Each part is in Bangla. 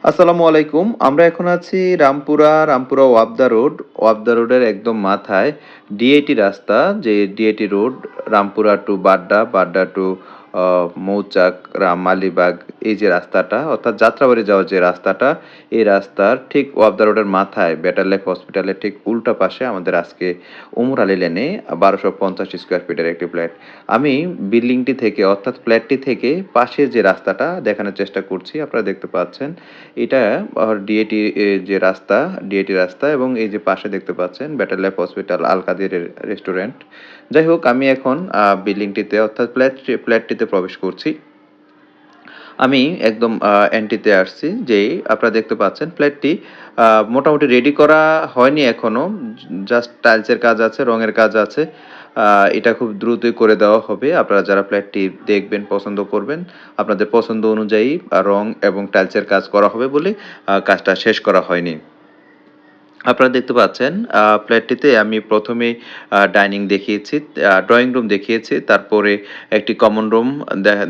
আসসালামু আলাইকুম। আমরা এখন আছি রামপুরা ওয়াবদা রোড। ওয়াবদা রোডের একদম মাথায় ডিআইটি রাস্তা, যে DIT road Rampura to Badda, Badda to Mouchak, Malibagh, এই যে রাস্তাটা অর্থাৎ যাত্রাবাড়ি যাওয়ার যে রাস্তাটা, এই রাস্তার ঠিক ওয়াবদা রোডের মাথায় বেটার লাইফ হসপিটালের ঠিক উল্টা পাশে আমাদের আজকে উমর আলী লেনে ১২৫০ স্কোয়ার ফিটের একটি ফ্ল্যাট। আমি বিল্ডিংটি থেকে অর্থাৎ ফ্ল্যাটটি থেকে পাশের যে রাস্তাটা দেখানোর চেষ্টা করছি, আপনারা দেখতে পাচ্ছেন। এটা ডিএটি যে রাস্তা, ডিএটি রাস্তা, এবং এই যে পাশে দেখতে পাচ্ছেন বেটার লাইফ হসপিটাল, আল কাদের রেস্টুরেন্ট। যাই হোক, আমি এখন বিল্ডিংটিতে অর্থাৎ ফ্ল্যাটটিতে প্রবেশ করছি। আমি একদম এন্ট্রিতে আসছি, যেই আপনারা দেখতে পাচ্ছেন ফ্ল্যাটটি মোটামুটি রেডি করা হয়নি এখনো। জাস্ট টাইলসের কাজ আছে, রঙের কাজ আছে। এটা খুব দ্রুতই করে দেওয়া হবে। আপনারা যারা ফ্ল্যাটটি দেখবেন, পছন্দ করবেন, আপনাদের পছন্দ অনুযায়ী রং এবং টাইলসের কাজ করা হবে বলে কাজটা শেষ করা হয়নি। আপনারা দেখতে পাচ্ছেন ফ্ল্যাটটিতে আমি প্রথমেই ডাইনিং দেখিয়েছি, ড্রয়িং রুম দেখিয়েছি, তারপরে একটি কমন রুম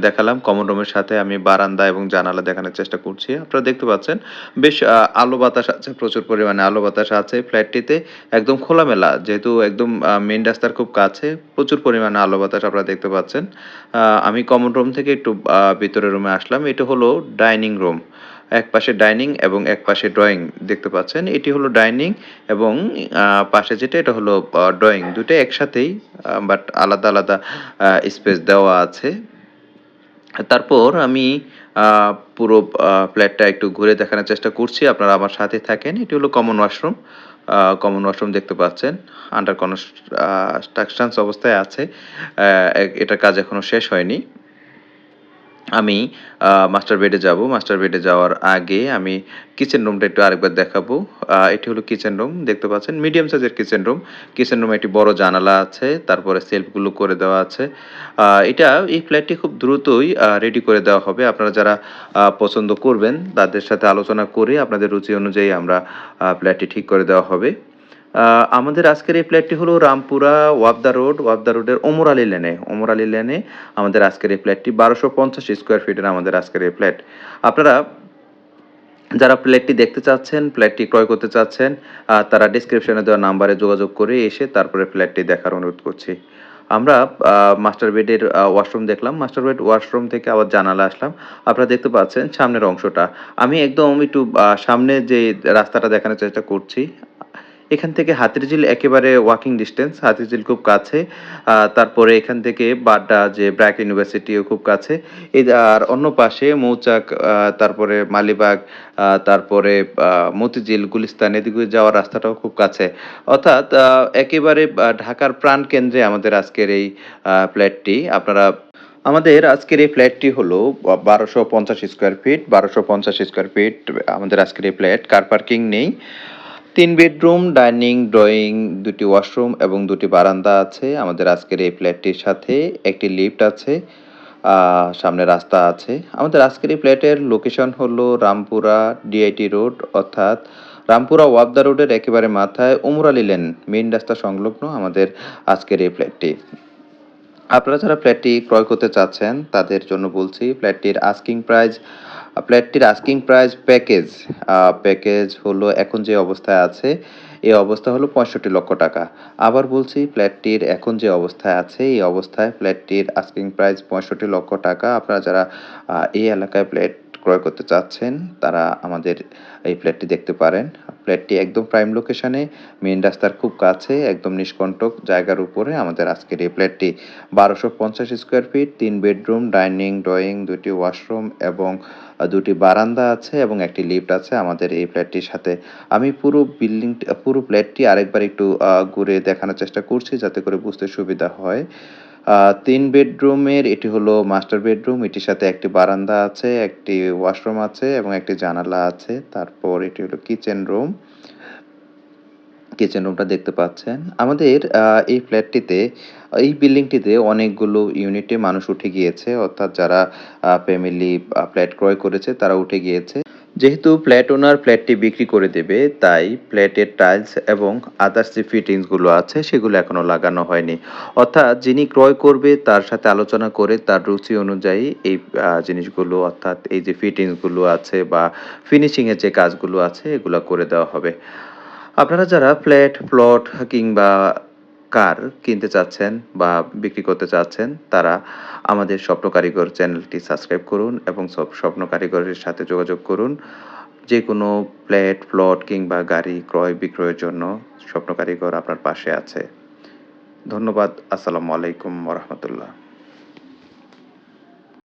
দেখালাম। কমন রুমের সাথে আমি বারান্দা এবং জানালা দেখানোর চেষ্টা করছি। আপনারা দেখতে পাচ্ছেন বেশ আলো বাতাস আছে, প্রচুর পরিমাণে আলো বাতাস আছে ফ্ল্যাটটিতে। একদম খোলামেলা, যেহেতু একদম মেইন রাস্তার খুব কাছে, প্রচুর পরিমাণে আলো বাতাস আপনারা দেখতে পাচ্ছেন। আমি কমন রুম থেকে একটু ভিতরের রুমে আসলাম। এটা হলো ডাইনিং রুম। একপাশে ডাইনিং এবং একপাশে ড্রয়িং দেখতে পাচ্ছেন। এটি হলো ডাইনিং এবং পাশে যেটা, এটা হলো ড্রয়িং। দুটোই একসাথেই, বাট আলাদা আলাদা স্পেস দেওয়া আছে। তারপর আমি পুরো ফ্ল্যাটটা একটু ঘুরে দেখানোর চেষ্টা করছি। আপনারা আমার সাথে থাকেন। এটি হলো কমন ওয়াশরুম। কমন ওয়াশরুম দেখতে পাচ্ছেন। আন্ডার কনস্ট্রাকশনস অবস্থায় আছে। এটার কাজ এখনো শেষ হয়নি। আমি মাস্টার বেডে যাব। মাস্টার বেডে যাওয়ার আগে আমি কিচেন রুমটা একটু আরেকবার দেখাবো। এটি হলো কিচেন রুম, দেখতে পাচ্ছেন মিডিয়াম সাইজের কিচেন রুম। কিচেন রুমে একটি বড় জানালা আছে, তারপরে সেলফগুলো করে দেওয়া আছে। এই ফ্ল্যাটটি খুব দ্রুতই রেডি করে দেওয়া হবে। আপনারা যারা পছন্দ করবেন তাদের সাথে আলোচনা করে আপনাদের রুচি অনুযায়ী আমরা ফ্ল্যাটটি ঠিক করে দেওয়া হবে। আমাদের আজকের এই ফ্ল্যাটটি হলো রামপুরা ওয়াবদা রোড, ওয়াবদা রোডের ওমর আলী লেনে। ওমর আলী লেনে আমাদের আজকের এই ফ্ল্যাটটি ১২৫০ স্কোয়ার ফিটের আমাদের আজকের এই ফ্ল্যাট। আপনারা যারা ফ্ল্যাটটি দেখতে চাচ্ছেন, ফ্ল্যাটটি ক্রয় করতে চাচ্ছেন, তারা ডেসক্রিপশনে দেওয়া নাম্বারে যোগাযোগ করে এসে তারপরে ফ্ল্যাটটি দেখার অনুরোধ করছি। আমরা মাস্টার বেডের ওয়াশরুম দেখলাম। মাস্টার বেড ওয়াশরুম থেকে আবার জানালা আসলাম। আপনারা দেখতে পাচ্ছেন সামনের অংশটা। আমি একদম একটু সামনে যে রাস্তাটা দেখানোর চেষ্টা করছি। এখান থেকে হাতিরঝিল একেবারে ওয়াকিং ডিসট্যান্স, হাতিরঝিল খুব কাছে। তারপরে এখান থেকে বাড্ডা যে ব্র্যাক ইউনিভার্সিটিও খুব কাছে। আর অন্য পাশে মৌচাক, তারপরে মালিবাগ, তারপরে মতিঝিল, গুলিস্তান, এদিকে যাওয়ার রাস্তাটাও খুব কাছে। অর্থাৎ একেবারে ঢাকার প্রাণকেন্দ্রে আমাদের আজকের এই ফ্ল্যাটটি। আমাদের আজকের এই ফ্ল্যাটটি হলো ১২৫০ স্কোয়ার ফিট। ১২৫০ স্কোয়ার ফিট আমাদের আজকের এই ফ্ল্যাট। কার পার্কিং নেই। ৩ বেডরুম, ডাইনিং, ড্রয়িং, ২ টি ওয়াশরুম এবং ২ টি বারান্দা আছে। আমাদের আজকের এই ফ্ল্যাটটির সাথে একটি লিফট আছে। সামনে রাস্তা আছে। আমাদের আজকের এই ফ্ল্যাটের লোকেশন হলো রামপুরা ডিআইটি রোড, অর্থাৎ রামপুরা ওয়াবদা রোডের একেবারে মাথায় উমর আলী লেন, মেইন রাস্তা সংলগ্ন আমাদের আজকের এই ফ্ল্যাটটি। আপনারা যারা ফ্ল্যাটটি ক্রয় করতে চাচ্ছেন তাদের জন্য বলছি, ফ্ল্যাটটির আস্কিং প্রাইস প্যাকেজ হলো এখন যে অবস্থায় আছে, এই অবস্থা হলো ৬৫ লক্ষ টাকা। আবার বলছি, ফ্ল্যাটটির এখন যে অবস্থায় আছে, এই অবস্থায় ফ্ল্যাটটির আস্কিং প্রাইস ৬৫ লক্ষ টাকা। আপনারা যারা এই এলাকায় ফ্ল্যাট ক্রয় করতে চাচ্ছেন তারা আমাদের এই ফ্ল্যাটটি দেখতে পারেন। ফ্ল্যাটটি একদম প্রাইম লোকেশনে, মেইন রাস্তার খুব কাছে, একদম নিষ্কণ্টক জায়গার উপরে আমাদের আজকের এই ফ্ল্যাটটি। ১২৫০ square feet, ৩ bedroom, dining, drawing, ২ টি ওয়াশরুম এবং ২ টি বারান্দা আছে এবং একটি লিফট আছে আমাদের এই ফ্ল্যাটটির সাথে। আমি পুরো ফ্ল্যাটটি আরেকবার একটু ঘুরে দেখানোর চেষ্টা করছি যাতে করে বুঝতে সুবিধা হয়। ৩ বেডরুমের এটি হলো মাস্টার বেডরুম। এটির সাথে একটি বারান্দা আছে, একটি ওয়াশরুম আছে এবং একটি জানালা আছে। তারপর এটি হলো কিচেন রুম। কিচেন রুমটা দেখতে পাচ্ছেন। আমাদের এই বিল্ডিংটিতে অনেকগুলো ইউনিটে মানুষ উঠে গিয়েছে। অর্থাৎ যারা ফ্যামিলি ফ্ল্যাট ক্রয় করেছে তারা উঠে গিয়েছে। যেহেতু ফ্ল্যাট ওনার ফ্ল্যাটটি বিক্রি করে দেবে, তাই ফ্ল্যাটের টাইলস এবং আদার্স যে ফিটিংসগুলো আছে সেগুলো এখনো লাগানো হয়নি। অর্থাৎ যিনি ক্রয় করবে তার সাথে আলোচনা করে তার রুচি অনুযায়ী এই জিনিসগুলো অর্থাৎ এই যে ফিটিংসগুলো আছে বা ফিনিশিং এর যে কাজগুলো আছে এগুলা করে দেওয়া হবে। আপনারা যারা ফ্ল্যাট, প্লট কিংবা কার কিনতে চাচ্ছেন বা বিক্রি করতে চাচ্ছেন, তারা আমাদের স্বপ্ন কারিগর চ্যানেলটি সাবস্ক্রাইব করুন এবং স্বপ্ন কারিগরের সাথে যোগাযোগ করুন। যেকোনো ফ্ল্যাট, প্লট কিংবা গাড়ি ক্রয় বিক্রয়ের জন্য স্বপ্ন কারিগর আপনার পাশে আছে। ধন্যবাদ। আসসালামু আলাইকুম ওয়া রাহমাতুল্লাহ।